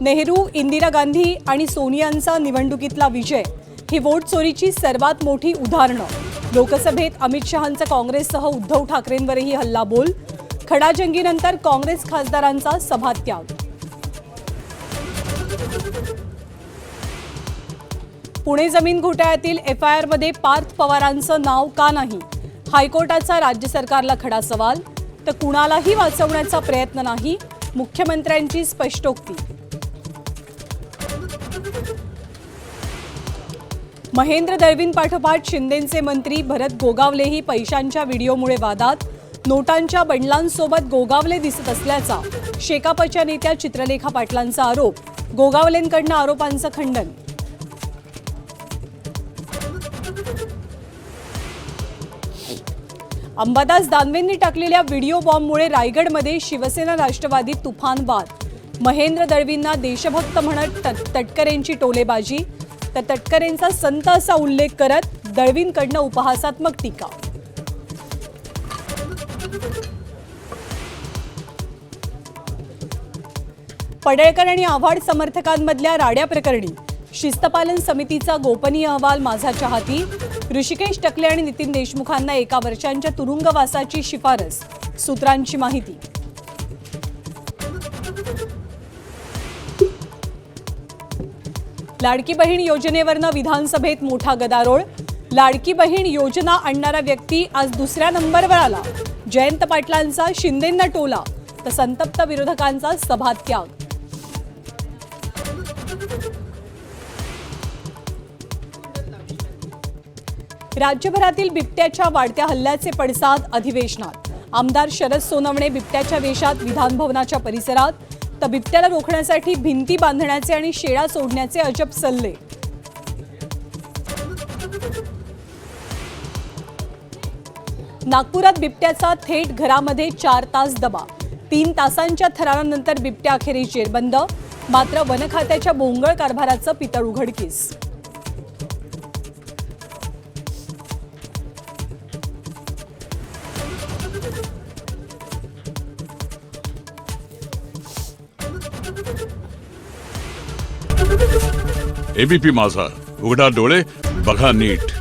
नेहरू, इंदिरा गांधी आणि सोनियांचा निवडणुकीतला विजय ही वोट चोरीची सर्वात मोठी उदाहरणं। लोकसभेत अमित शहांचा काँग्रेससह उद्धव ठाकरेंवरही हल्लाबोल। खडाजंगीनंतर काँग्रेस खासदारांचा सभात्याग। पुणे जमीन घोटाळ्यातील एफआयआर मध्ये पार्थ पवारांचं नाव का नाही? हायकोर्टाचा राज्य सरकारला खडा सवाल। तर कुणालाही वाचवण्याचा प्रयत्न नाही, मुख्यमंत्र्यांची स्पष्टोक्ती। महेंद्र दळवींपाठोपाठ शिंदेंचे मंत्री भरत गोगावलेही पैशांच्या व्हिडिओमुळे वादात। नोटांच्या बंडलांसोबत गोगावले दिसत असल्याचा शेकापच्या नेत्या चित्रलेखा पाटलांचा आरोप। गोगावलेंकडून आरोपांचं खंडन। अंबादास दानवेंनी टाकलेल्या व्हिडिओ बॉम्बमुळे रायगडमध्ये शिवसेना राष्ट्रवादी तुफान वाद। महेंद्र दळवींना देशभक्त म्हणत तटकरेंची टोलेबाजी। तर तटकरेंचा संत असा उल्लेख करत दळवींकडून उपहासात्मक टीका। पडळकर आणि आव्हाड समर्थकांमधल्या राड्या प्रकरणी शिस्तपालन समितीचा गोपनीय अहवाल माझाच्या हाती। ऋषिकेश टकले आणि नितीन देशमुखांना 1 वर्षांच्या तुरुंगवासाची शिफारस। सूत्रांची माहिती। लाडकी बहीण योजनेवरनं विधानसभेत मोठा गदारोळ। लाडकी बहीण योजना आणणारा व्यक्ती आज दुसऱ्या नंबरवर आला। जयंत पाटलांचा शिंदेंना टोला, तर संतप्त विरोधकांचा सभात्याग। राज्यभरातील बिबट्याच्या वाढत्या हल्ल्याचे पडसाद अधिवेशनात। आमदार शरद सोनवणे बिबट्याच्या वेशात विधानभवनाच्या परिसरात। तर बिबट्याला रोखण्यासाठी भिंती बांधण्याचे आणि शेळा सोडण्याचे अजब सल्ले। नागपुरात बिबट्याचा थेट घरामध्ये 4 तास दबा। 3 तासांच्या थरारानंतर बिबट्या अखेरीस जेरबंद। मात्र वन खात्याच्या बोंगळ कारभाराचं पितळ उघडकीस। एबीपी माझा, उघडा डोळे बघा नीट।